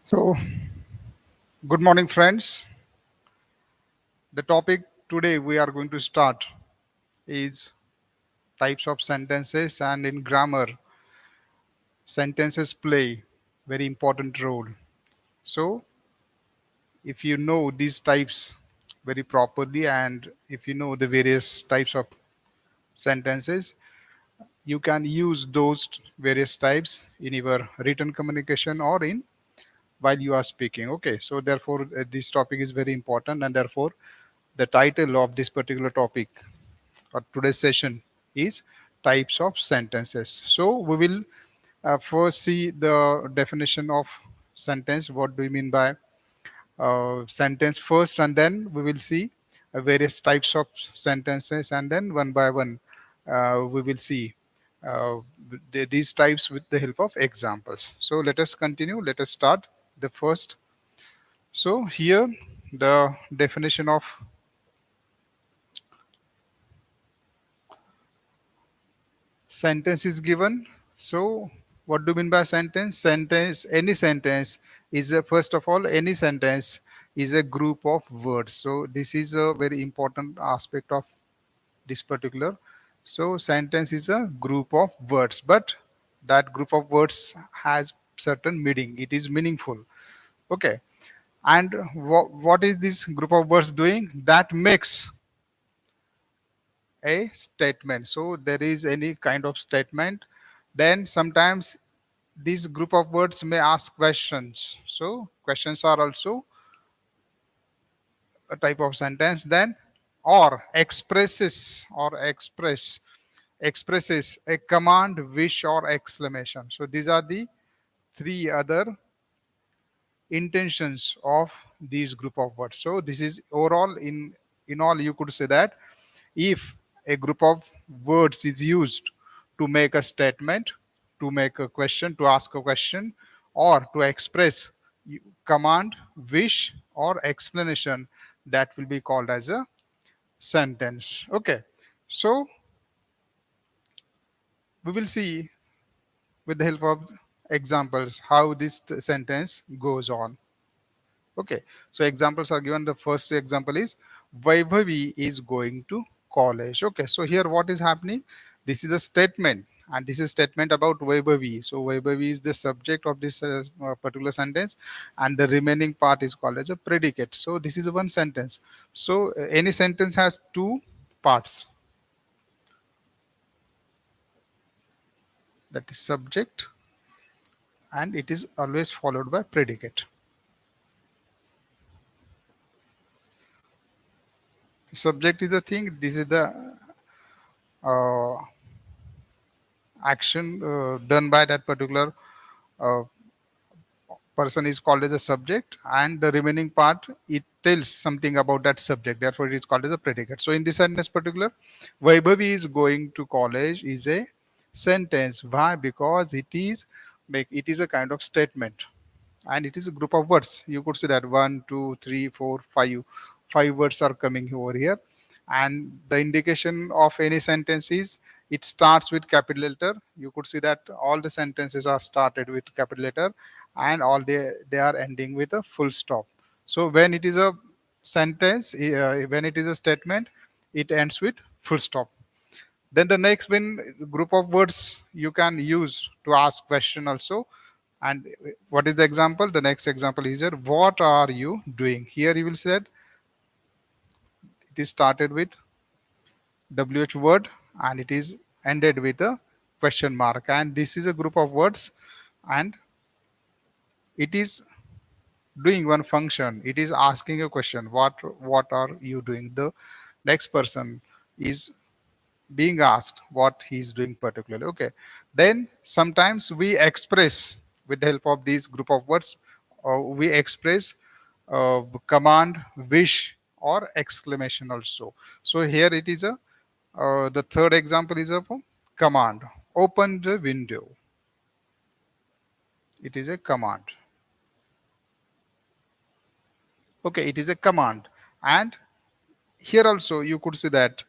So, good morning, friends. The topic today we are going to start is types of sentences, and in grammar, sentences play very important role. So, if you know these types very properly, and if you know the various types of sentences, you can use those various types in your written communication or in while you are speaking. Okay, so therefore, this topic is very important, and therefore, the title of this particular topic or today's session is types of sentences. So we will first see the definition of sentence. What do we mean by sentence first, and then we will see various types of sentences, and then one by one we will see uh, these types with the help of examples. So let us continue. Let us start the first. So here the definition of sentence is given. So what do you mean by sentence? Sentence, any sentence is a, first of all, any sentence is a group of words. So this is a very important aspect of this particular. So sentence is a group of words, but that group of words has certain meaning. It is meaningful. Okay. And what is this group of words doing? That makes a statement. So there is any kind of statement. Then sometimes this group of words may ask questions. So questions are also a type of sentence. Then or expresses a command, wish, or exclamation. So these are the three other intentions of these group of words. So this is overall in all you could say that if a group of words is used to make a statement, to make a question, to ask a question, or to express command, wish, or explanation, that will be called as a sentence. Okay, so we will see with the help of examples how this sentence goes on. Okay, so examples are given. The first example is Vaibhavi is going to college. Okay, so here what is happening? This is a statement, and this is statement about Vaibhavi. So Vaibhavi is the subject of this particular sentence, and the remaining part is called as a predicate. So this is one sentence. So any sentence has two parts. That is subject, and it is always followed by predicate. Subject is the thing. This is the uh, action done by that particular uh, person is called as a subject, and the remaining part it tells something about that subject, therefore it is called as a predicate. So in this sentence particular, Vaibhavi is going to college is a sentence. Why? Because it is a kind of statement, and it is a group of words. You could see that one, two, three, four, five words are coming over here, and the indication of any sentence is it starts with capital letter. You could see that all the sentences are started with capital letter, and all they are ending with a full stop. So when it is a sentence, when it is a statement, it ends with full stop. Then the next when group of words you can use to ask question also. And what is the example? The next example is here. What are you doing? Here you will say that it is started with WH word, and it is ended with a question mark. And this is a group of words, and it is doing one function. It is asking a question. What are you doing? The next person is being asked what he's doing particularly. Okay, then sometimes we express with the help of these group of words, we express command, wish, or exclamation also. So here it is a the third example is a command. Open the window. It is a command. Okay, it is a command. And here also you could see that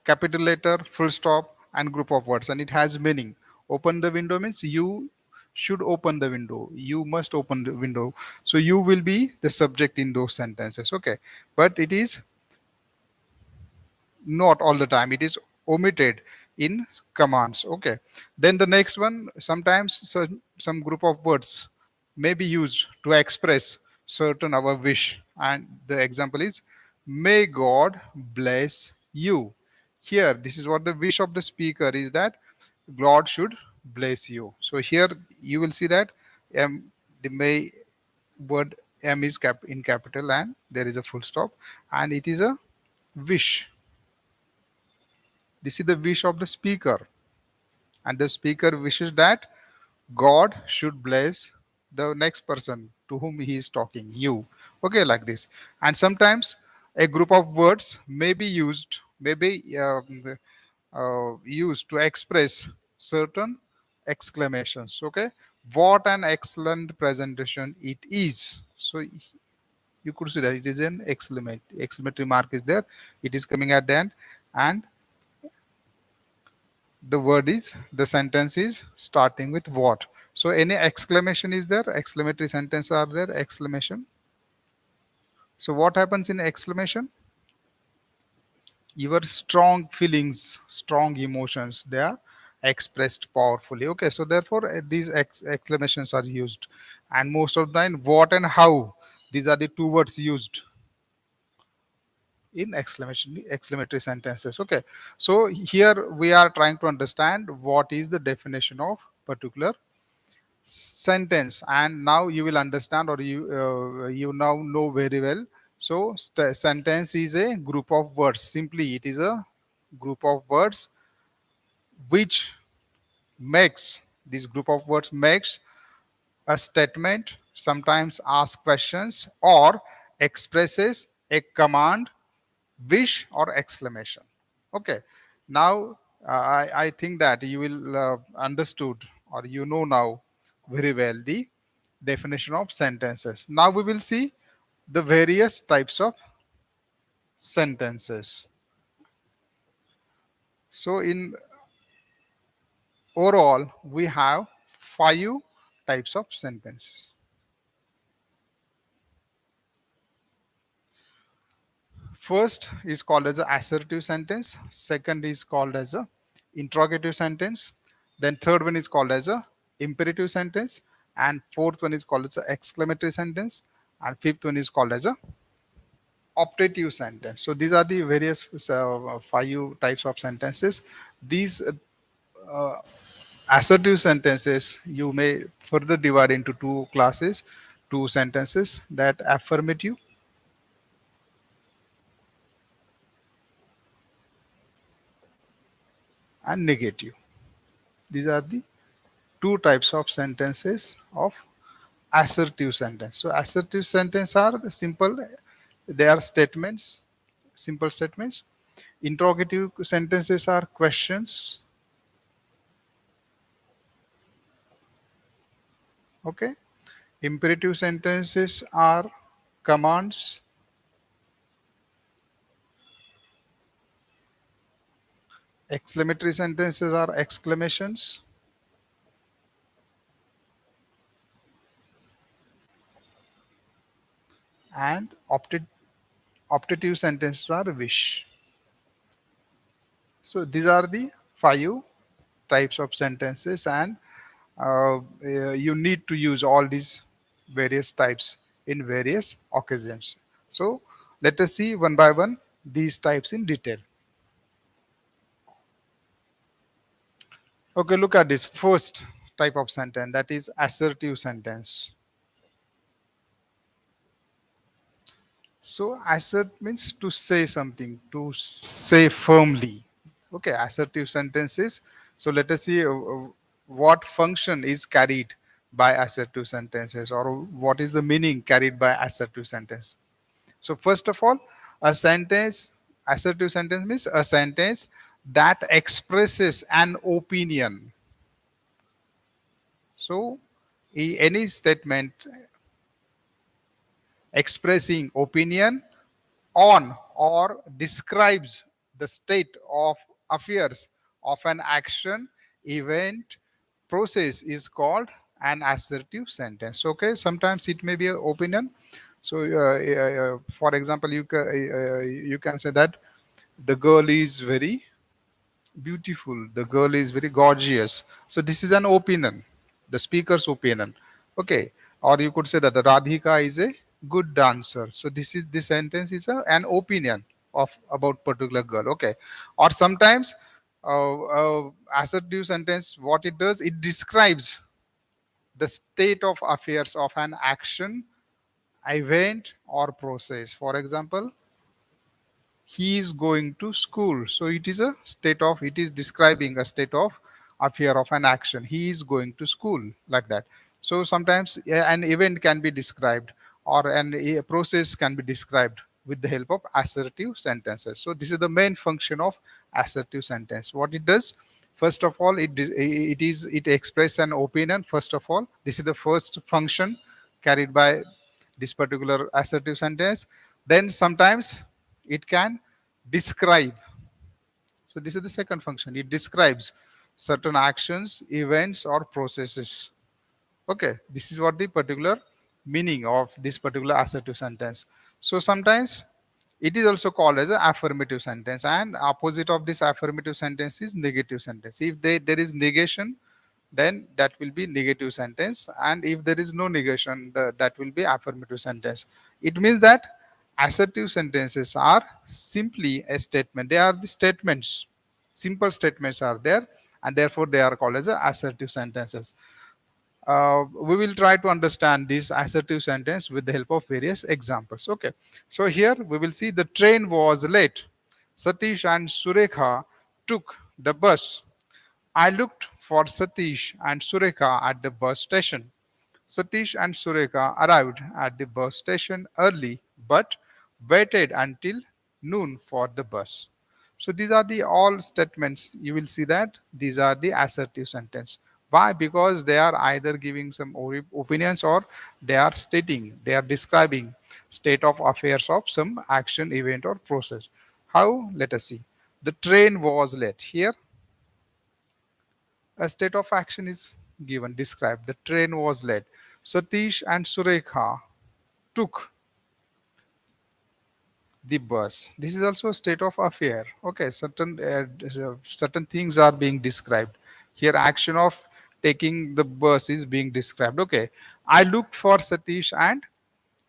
capital letter, full stop, and group of words, and it has meaning. Open the window means you should open the window, you must open the window. So you will be the subject in those sentences. Okay, but it is not all the time, it is omitted in commands. Okay, then the next one, sometimes some group of words may be used to express certain our wish, and the example is may God bless you. Here this is what the wish of the speaker is, that God should bless you. So here you will see that the may word M is in capital and there is a full stop, and it is a wish. This is the wish of the speaker, and the speaker wishes that God should bless the next person to whom he is talking, you. Okay, like this. And sometimes a group of words may be used, used to express certain exclamations. Okay, what an excellent presentation it is. So you could see that it is an exclamatory mark is there. It is coming at the end, and the word is, the sentence is starting with what. So any exclamation is there, exclamatory sentence are there, exclamation. So what happens in exclamation? Your strong feelings, strong emotions, they are expressed powerfully. Okay, so therefore these exclamations are used, and most of the time what and how, these are the two words used in exclamatory sentences. Okay, so here we are trying to understand what is the definition of particular sentence, and now you will understand, or you now know very well. So sentence is a group of words. Simply it is a group of words which makes, this group of words makes a statement, sometimes ask questions, or expresses a command, wish, or exclamation. Okay, now I think that you will understood, or you know now very well the definition of sentences. Now we will see the various types of sentences. So in overall we have 5 types of sentences. First is called as an assertive sentence. Second is called as a interrogative sentence. Then third one is called as a imperative sentence. And fourth one is called as an exclamatory sentence. And fifth one is called as a optative sentence. So these are the various 5 types of sentences. These uh, assertive sentences you may further divide into 2 classes, 2 sentences, that affirmative and negative. These are the 2 types of sentences of assertive sentence. So assertive sentence are simple, they are statements, simple statements. Interrogative sentences are questions. Okay, imperative sentences are commands. Exclamatory sentences are exclamations, and optative sentences are wish. So these are the 5 types of sentences, and you need to use all these various types in various occasions. So let us see one by one these types in detail. Okay, look at this first type of sentence, that is assertive sentence. So assert means to say something, to say firmly. Okay, assertive sentences. So let us see what function is carried by assertive sentences, or what is the meaning carried by assertive sentence. So first of all, a sentence, assertive sentence means a sentence that expresses an opinion. So any statement expressing opinion on or describes the state of affairs of an action, event, process is called an assertive sentence. Okay, sometimes it may be an opinion. So for example, you can say that the girl is very beautiful, the girl is very gorgeous. So this is an opinion, the speaker's opinion. Okay, or you could say that the Radhika is a good dancer. So this sentence is an opinion of about particular girl. Okay, or sometimes assertive sentence, what it does, it describes the state of affairs of an action, event, or process. For example, he is going to school. So it is a state of, it is describing a state of affair of an action. He is going to school, like that. So sometimes an event can be described, or a process can be described with the help of assertive sentences. So this is the main function of assertive sentence. What it does, first of all, it expresses an opinion. First of all, this is the first function carried by this particular assertive sentence. Then sometimes it can describe. So this is the second function. It describes certain actions, events, or processes. Okay, this is what the particular meaning of this particular assertive sentence. So sometimes it is also called as an affirmative sentence, and opposite of this affirmative sentence is negative sentence. If there is negation, then that will be negative sentence, and if there is no negation, that will be affirmative sentence. It means that assertive sentences are simply a statement. They are the statements, simple statements are there, and therefore they are called as assertive sentences. We will try to understand this assertive sentence with the help of various examples. Okay, so here we will see the train was late. Satish and Surekha took the bus. I looked for Satish and Sureka at the bus station. Satish and Sureka arrived at the bus station early but waited until noon for the bus. So these are the all statements. You will see that these are the assertive sentence. Why? Because they are either giving some opinions, or they are stating, they are describing state of affairs of some action, event, or process. How? Let us see. The train was late. Here a state of action is given, described. The train was late. Satish and Surekha took the bus. This is also a state of affair. Okay, certain things are being described. Here, action of taking the bus is being described. Okay, I looked for Satish and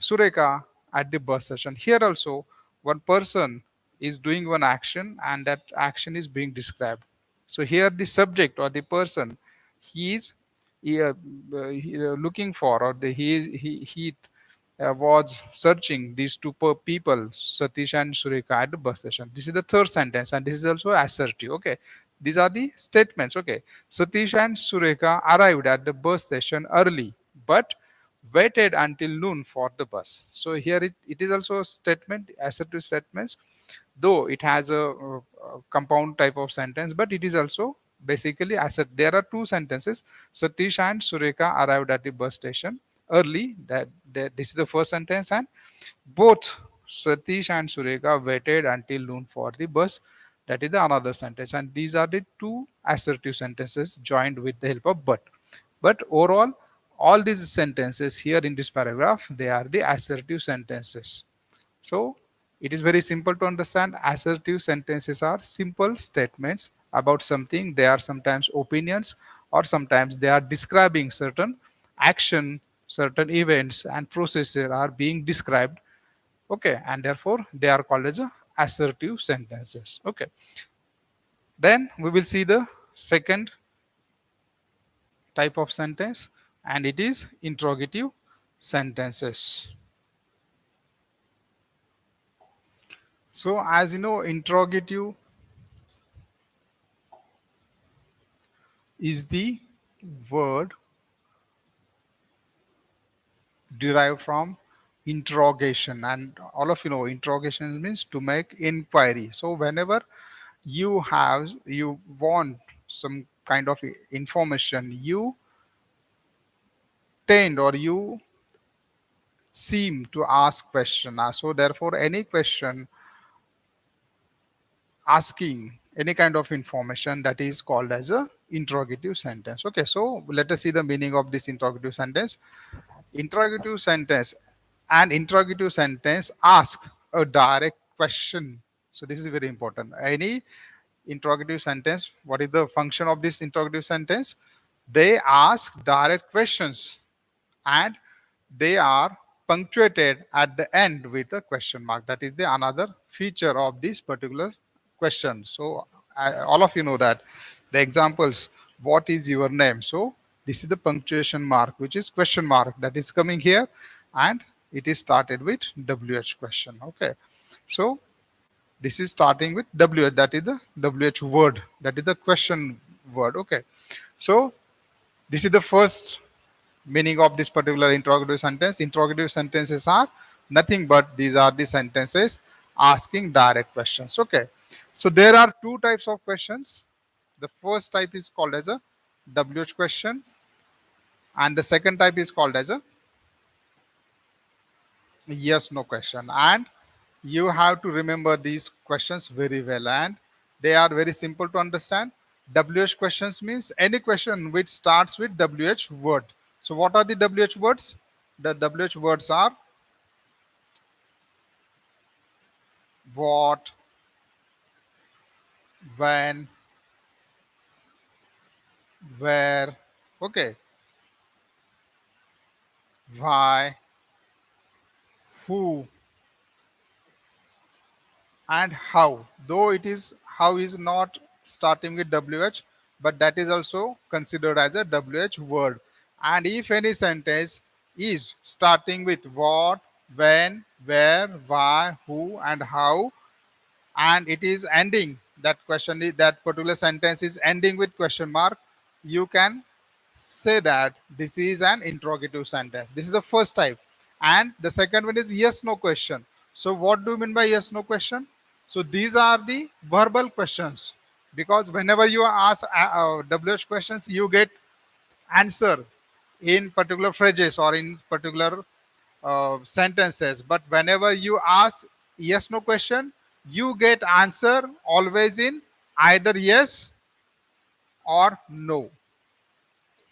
Sureka at the bus station. Here also, one person is doing one action, and that action is being described. So here the subject or the person, he is looking for, or he was searching these two people, Satish and Sureka, at the bus station. This is the third sentence, and this is also assertive. Okay, these are the statements. Okay, Satish and Sureka arrived at the bus station early, but waited until noon for the bus. So here it is also a statement, assertive statements, though it has a compound type of sentence, but it is also basically assert. There are two sentences. Satish and Sureka arrived at the bus station early. That this is the first sentence, and both Satish and Sureka waited until noon for the bus. That is the another sentence, and these are the two assertive sentences joined with the help of but. But overall, all these sentences here in this paragraph, they are the assertive sentences. So it is very simple to understand. Assertive sentences are simple statements about something. They are sometimes opinions, or sometimes they are describing certain action, certain events and processes are being described. Okay, and therefore they are called as assertive sentences. Okay, then we will see the second type of sentence, and it is interrogative sentences. So as you know, interrogative is the word derived from interrogation, and all of you know interrogation means to make inquiry. So whenever you want some kind of information, you tend, or you seem to ask question. So therefore any question asking any kind of information, that is called as a interrogative sentence. Okay, so let us see the meaning of this interrogative sentence. Interrogative sentence, an interrogative sentence ask a direct question. So this is very important. Any interrogative sentence, what is the function of this interrogative sentence? They ask direct questions, and they are punctuated at the end with a question mark. That is the another feature of this particular question. So all of you know that the examples, what is your name? So this is the punctuation mark, which is question mark, that is coming here, and it is started with WH question. Okay, so this is starting with WH, that is the WH word, that is the question word. Okay, so this is the first meaning of this particular interrogative sentence. Interrogative sentences are nothing but these are the sentences asking direct questions. Okay, so there are two types of questions. The first type is called as a WH question, and the second type is called as a yes no question. And you have to remember these questions very well, and they are very simple to understand. WH questions means any question which starts with WH word. So what are the WH words? The WH words are what, when, where, okay, why, who, and how. Though it is how is not starting with WH, but that is also considered as a WH word. And if any sentence is starting with what, when, where, why, who, and how, and it is ending, that question is, that particular sentence is ending with question mark, you can say that this is an interrogative sentence. This is the first type. And the second one is yes no question. So what do you mean by yes no question? So these are the verbal questions, because whenever you ask WH questions, you get answer in particular phrases or in particular sentences. But whenever you ask yes no question, you get answer always in either yes or no.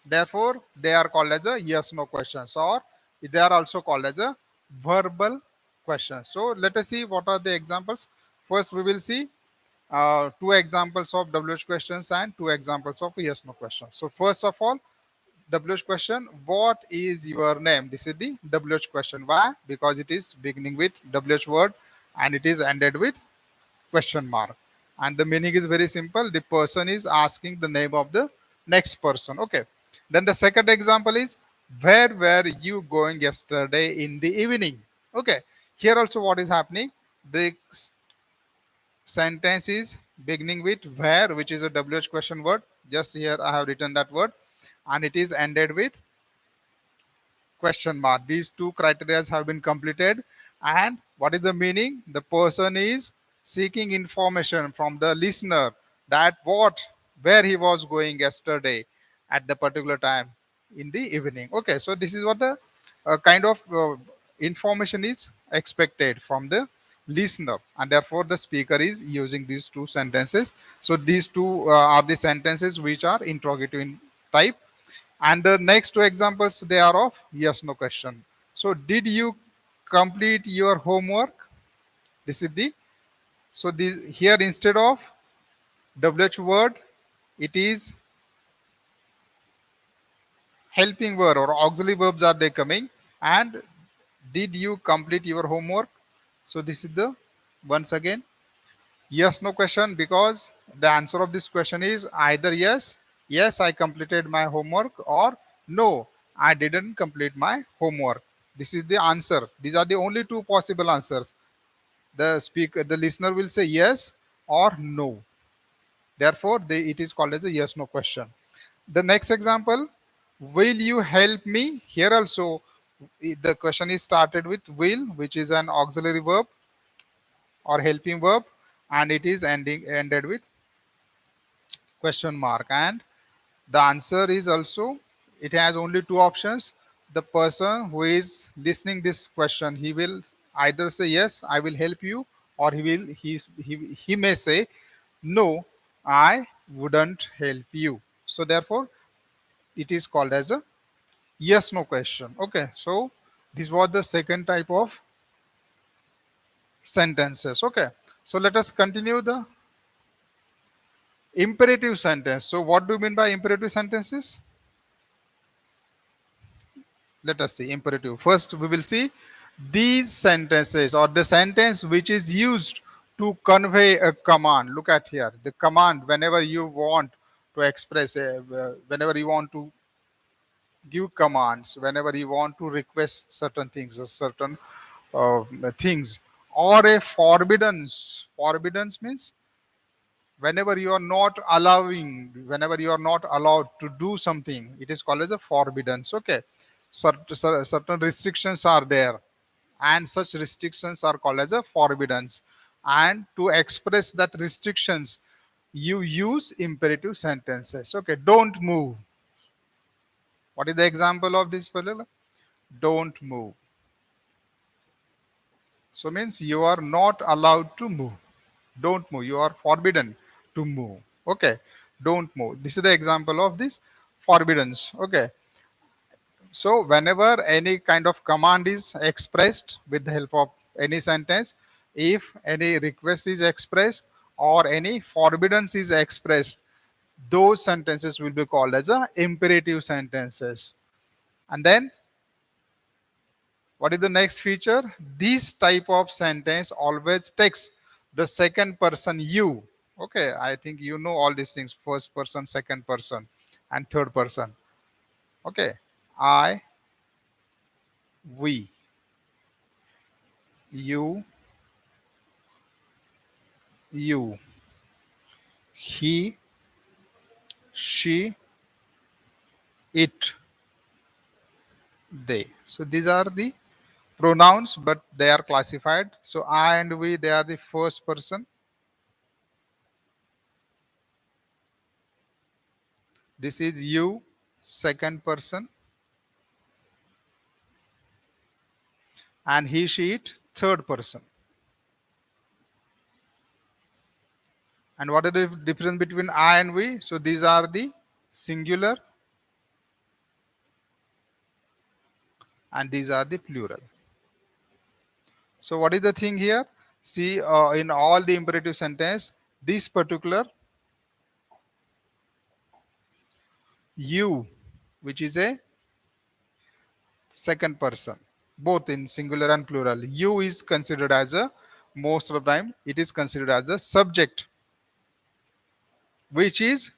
Therefore they are called as a yes no questions, or they are also called as a verbal questions. So let us see what are the examples. First we will see two examples of WH questions and two examples of yes no questions. So first of all, WH question, what is your name? This is the WH question. Why? Because it is beginning with WH word and it is ended with question mark. And the meaning is very simple. The person is asking the name of the next person. Okay. Then the second example is, where were you going yesterday in the evening? Okay. Here also what is happening? The sentence is beginning with where, which is a WH question word. Just here I have written that word, and it is ended with question mark. These two criteria have been completed. And what is the meaning? The person is seeking information from the listener that what, where he was going yesterday at the particular time in the evening. Okay, so this is what the kind of information is expected from the listener, and therefore the speaker is using these two sentences. So these two are the sentences which are interrogative in type. And the next two examples, they are of yes no question. So did you complete your homework? This is the, so the here instead of WH word, it is helping verb or auxiliary verbs are they coming. And did you complete your homework? So this is the, once again, yes no question, because the answer of this question is either yes, yes I completed my homework, or no, I didn't complete my homework. This is the answer. These are the only two possible answers. The speaker, the listener will say yes or no. Therefore it is called as a yes no question. The next example, will you help me? Here also the question is started with will, which is an auxiliary verb or helping verb, and it is ended with question mark. And the answer is also, it has only two options. The person who is listening this question, he will either say yes I will help you, or he may say no I wouldn't help you. So therefore it is called as a yes no question. Okay, so this was the second type of sentences. Okay, so let us continue the imperative sentence. So what do you mean by imperative sentences? Let us see imperative. First we will see these sentences or the sentence which is used to convey a command. Look at here, the command whenever you want to express whenever you want to give commands, whenever you want to request certain things or certain uh, things, or a forbiddance means whenever you are not allowing, whenever you are not allowed to do something, it is called as a forbiddance. Okay, certain restrictions are there, and such restrictions are called as a forbiddance, and to express that restrictions you use imperative sentences. Okay, don't move. What is the example of this fellow? Don't move. So means you are not allowed to move. Don't move. You are forbidden to move. Okay. Don't move. This is the example of this forbiddance. Okay. So whenever any kind of command is expressed with the help of any sentence, if any request is expressed or any forbiddance is expressed, those sentences will be called as a imperative sentences. And then what is the next feature? This type of sentence always takes the second person you. Okay, I think you know all these things: first person, second person, and third person. Okay, I, we, you, you, he, she, it, they. So these are the pronouns, but they are classified. So I and we, they are the first person. This is you, second person, and he, she, it, third person. And what is the difference between I and we? So these are the singular and these are the plural. So what is the thing here? See, in all the imperative sentence, this particular you, which is a second person, both in singular and plural, you is considered as a, most of the time it is considered as a subject, which is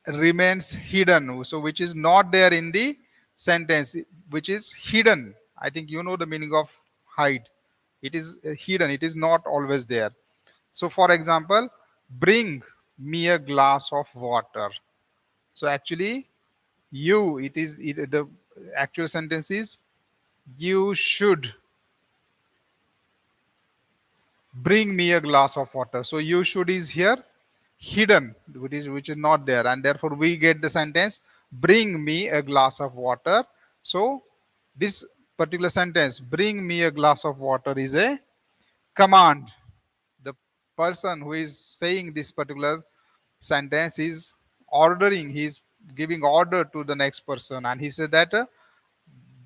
remains hidden, so which is not there in the sentence, which is hidden. I think you know the meaning of hide. It is hidden, it is not always there. So for example, bring me a glass of water. So actually you, the actual sentence is you should bring me a glass of water. So you should is here hidden, which is not there, and therefore we get the sentence bring me a glass of water. So this particular sentence bring me a glass of water is a command. The person who is saying this particular sentence is ordering, he's giving order to the next person, and he said that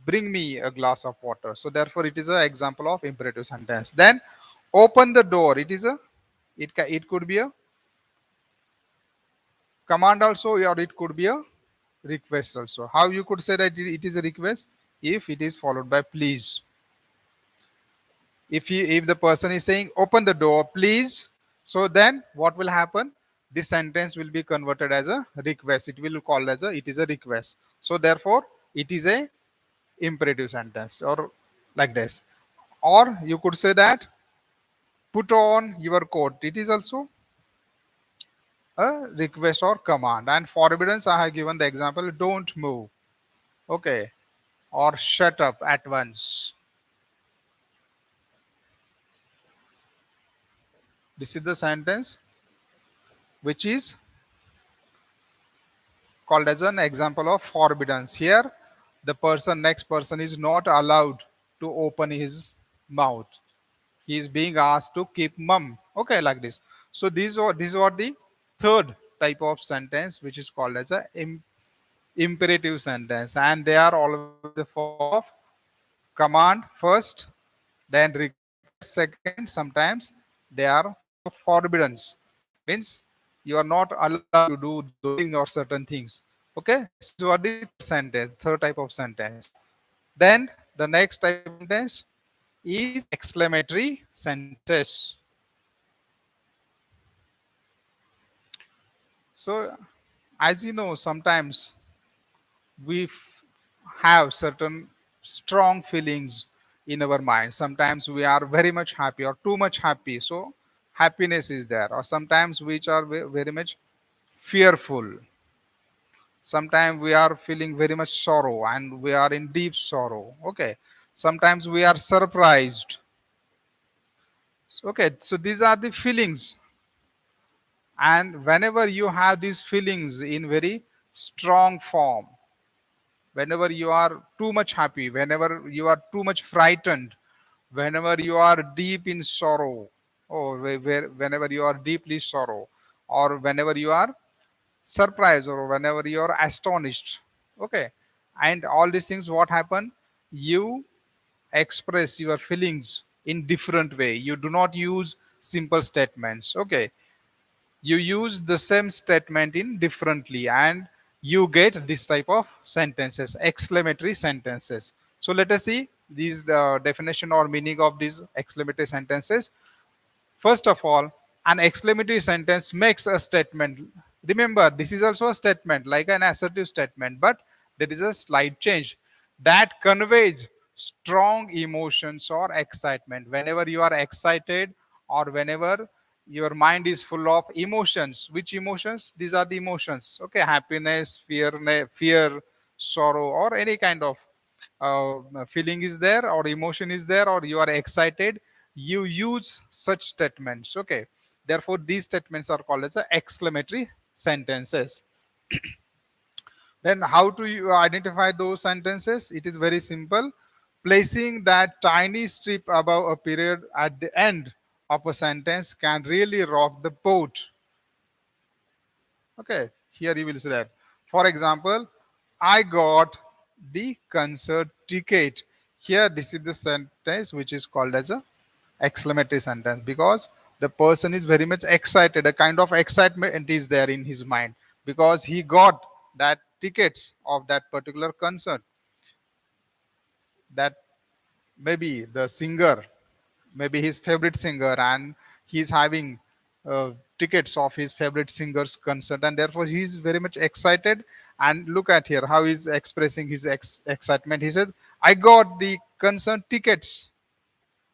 bring me a glass of water. So therefore it is an example of imperative sentence. Then open the door, it is a, it could be a command also, or it could be a request also. How you could say that it is a request? If it is followed by please. If the person is saying open the door please, so then what will happen? This sentence will be converted as a request. It will call as a, it is a request. So therefore it is a imperative sentence, or like this. Or you could say that put on your coat, it is also a request or command. And forbiddance, I have given the example, don't move. Okay, or shut up at once. This is the sentence which is called as an example of forbiddance. Here the person, next person is not allowed to open his mouth. He is being asked to keep mum. Okay, like this. So these are the third type of sentence which is called as a imperative sentence, and they are always in the form of command first, then request second. Sometimes they are form of forbiddance, means you are not allowed to do those things or certain things. Okay, this is what the third sentence, third type of sentence. Then the next type of sentence is exclamatory sentences. So as you know, sometimes we have certain strong feelings in our mind. Sometimes we are very much happy or too much happy, so happiness is there. Or sometimes which are very much fearful. Sometimes we are feeling very much sorrow and we are in deep sorrow. Okay, sometimes we are surprised. Okay, so these are the feelings, and whenever you have these feelings in very strong form, whenever you are too much happy, whenever you are too much frightened, whenever you are deep in sorrow, or whenever you are deeply sorrow, or whenever you are surprised, or whenever you are astonished. Okay, and all these things, what happen, you express your feelings in different way. You do not use simple statements. Okay, you use the same statement in differently, and you get this type of sentences, exclamatory sentences. So let us see these definition or meaning of these exclamatory sentences. First of all, an exclamatory sentence makes a statement. Remember, this is also a statement like an assertive statement, but there is a slight change that conveys strong emotions or excitement. Whenever you are excited, or whenever your mind is full of emotions, which emotions? These are the emotions. Okay, happiness, fear, sorrow, or any kind of feeling is there, or emotion is there, or you are excited, you use such statements. Okay, therefore these statements are called as exclamatory sentences. Then how to you identify those sentences? It is very simple. Placing that tiny strip above a period at the end of a sentence can really rock the boat. Okay, here you will see that. For example, I got the concert ticket. Here, this is the sentence which is called as a exclamatory sentence, because the person is very much excited. A kind of excitement is there in his mind because he got that tickets of that particular concert. That maybe the singer, maybe his favorite singer, and he's having tickets of his favorite singer's concert, and therefore he is very much excited. And look at here how he's expressing his excitement. He said, I got the concert tickets,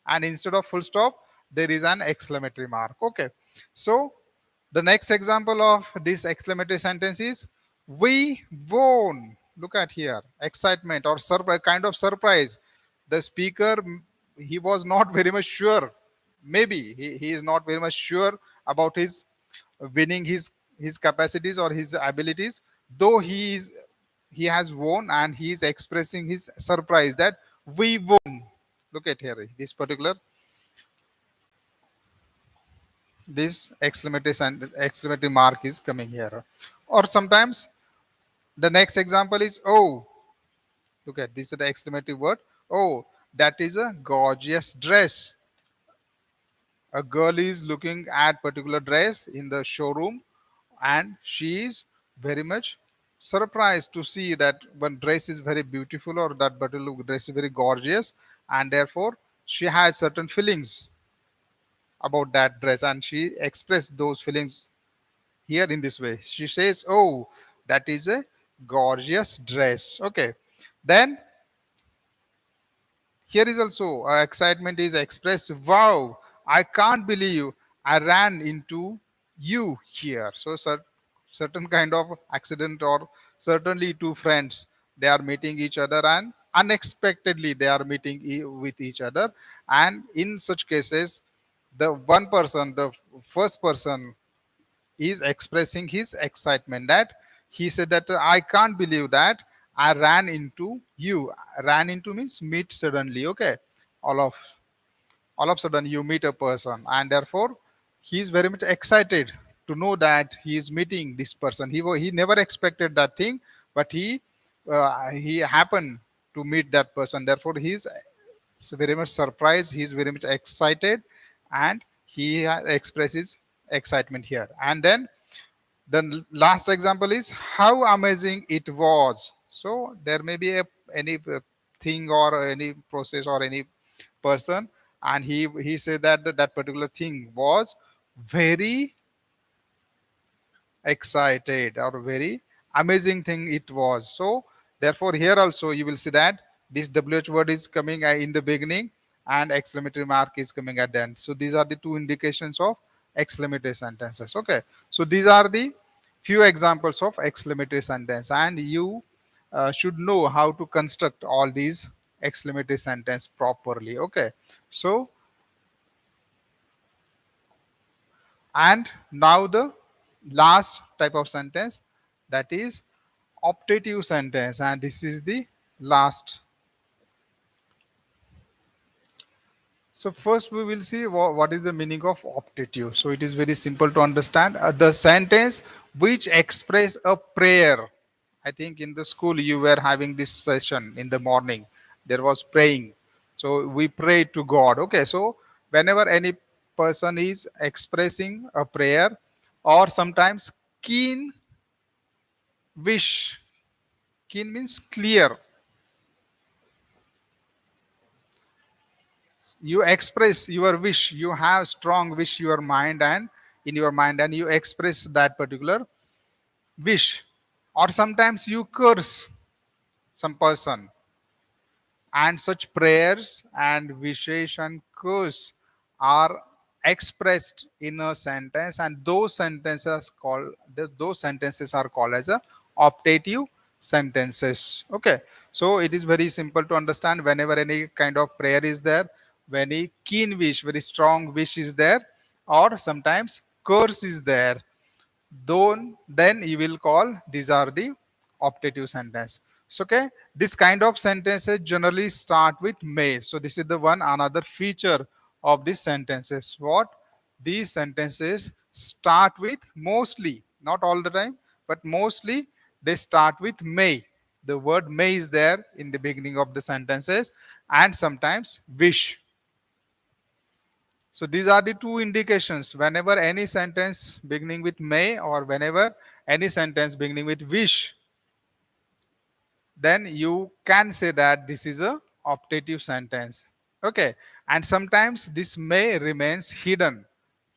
and instead of full stop there is an exclamatory mark. Okay, so the next example of this exclamatory sentence is we won. Look at here, excitement or surprise, kind of surprise. The speaker, he was not very much sure. Maybe he is not very much sure about his winning, his capacities or his abilities. Though he has won, and he is expressing his surprise that we won. Look at here, this particular, this exclamatory mark is coming here. Or sometimes the next example is oh. Look at this is the exclamatory word. Oh, that is a gorgeous dress. A girl is looking at particular dress in the showroom, and she is very much surprised to see that one dress is very beautiful, or that particular dress is very gorgeous, and therefore she has certain feelings about that dress, and she expressed those feelings here in this way. She says, oh, that is a gorgeous dress. Okay, then here is also excitement is expressed. Wow, I can't believe I ran into you here. So certain kind of accident, or certainly two friends, they are meeting each other, and unexpectedly they are meeting with each other. And in such cases, the one person, the first person, is expressing his excitement, that he said that I can't believe that I ran into you. Ran into means meet suddenly. Okay, all of sudden you meet a person, and therefore he is very much excited to know that he is meeting this person. He never expected that thing, but he happened to meet that person. Therefore, he's very much surprised. He's very much excited, and he expresses excitement here. And then the last example is how amazing it was. So there may be any thing or any process or any person, and he said that that particular thing was very excited or very amazing thing it was. So therefore here also you will see that this wh word is coming in the beginning and exclamatory mark is coming at the end. So these are the two indications of exclamatory sentences. Okay, so these are the few examples of exclamatory sentence, and you should know how to construct all these exclamatory sentence properly. Okay, so and now the last type of sentence, that is optative sentence, and this is the last. So first we will see what is the meaning of optative. So it is very simple to understand. The sentence which express a prayer. I think in the school you were having this session in the morning. There was praying. So we pray to God. Okay. So whenever any person is expressing a prayer or sometimes keen wish, keen means clear, you express your wish, you have strong wish your mind and in your mind, and you express that particular wish, or sometimes you curse some person, and such prayers and wishes and curse are expressed in a sentence, and those sentences are called as a optative sentences. Okay, so it is very simple to understand. Whenever any kind of prayer is there, very keen wish, very strong wish is there, or sometimes curse is there, then you will call these are the optative sentence. So okay, this kind of sentences generally start with may. So this is the one another feature of these sentences. What these sentences start with, mostly, not all the time, but mostly they start with may. The word may is there in the beginning of the sentences, and sometimes wish. So these are the two indications. Whenever any sentence beginning with may or whenever any sentence beginning with wish, then you can say that this is a optative sentence. Okay, and sometimes this may remains hidden.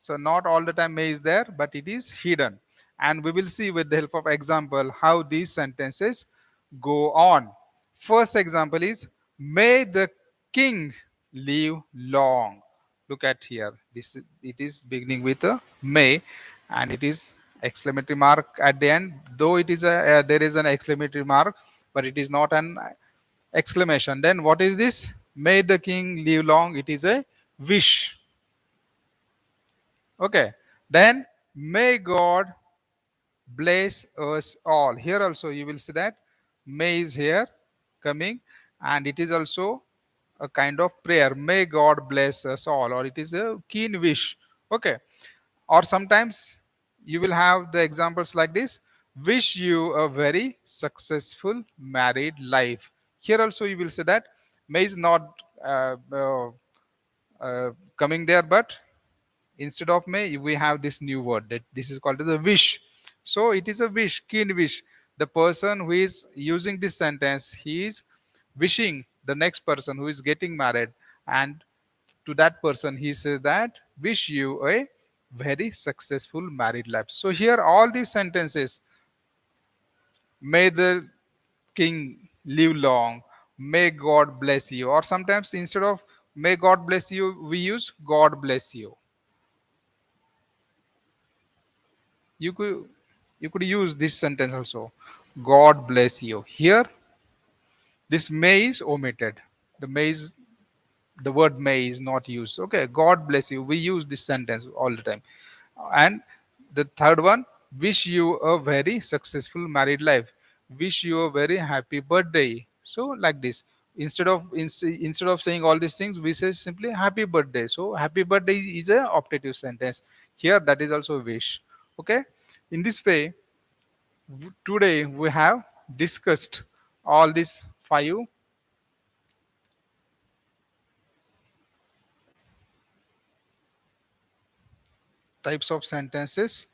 So not all the time may is there, but it is hidden. And we will see with the help of example how these sentences go on. First example is may the king live long. Look at here. This it is beginning with a may, and it is exclamatory mark at the end. Though it is a there is an exclamatory mark, but it is not an exclamation. Then what is this? May the king live long. It is a wish. Okay. Then may God bless us all. Here also you will see that may is here coming, and it is also a kind of prayer. May God bless us all, or it is a keen wish. Okay. Or sometimes you will have the examples like this: wish you a very successful married life. Here also you will say that may is not coming there, but instead of may we have this new word, that this is called as a wish. So it is a wish, keen wish. The person who is using this sentence, he is wishing the next person who is getting married, and to that person he says that wish you a very successful married life. So here all these sentences, may the king live long, may God bless you, or sometimes instead of may God bless you we use God bless you. You could use this sentence also, God bless you. Here this may is omitted, the may is, the word may is not used. Okay, God bless you, we use this sentence all the time. And the third one, wish you a very successful married life, wish you a very happy birthday. So like this, instead of saying all these things, we say simply happy birthday. So happy birthday is a optative sentence. Here that is also wish. Okay, in this way, today we have discussed all these 5 types of sentences,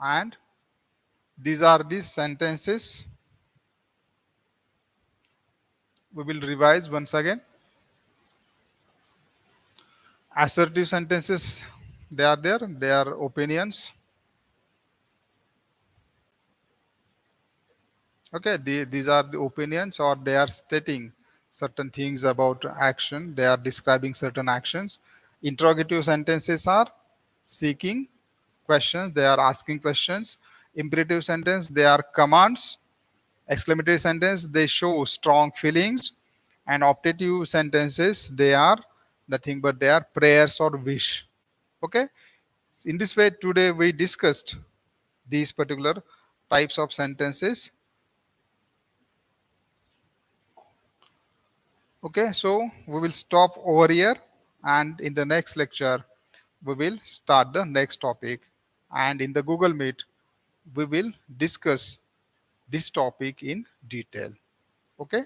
and these are the sentences we will revise once again. Assertive sentences, they are there, they are opinions. Okay, these are the opinions, or they are stating certain things about action, they are describing certain actions. Interrogative sentences are seeking questions, they are asking questions. Imperative sentence, they are commands. Exclamatory sentence, they show strong feelings. And optative sentences, they are nothing but they are prayers or wish. Okay, in this way today we discussed these particular types of sentences. Okay, so we will stop over here, and in the next lecture we will start the next topic, and in the Google Meet we will discuss this topic in detail. Okay.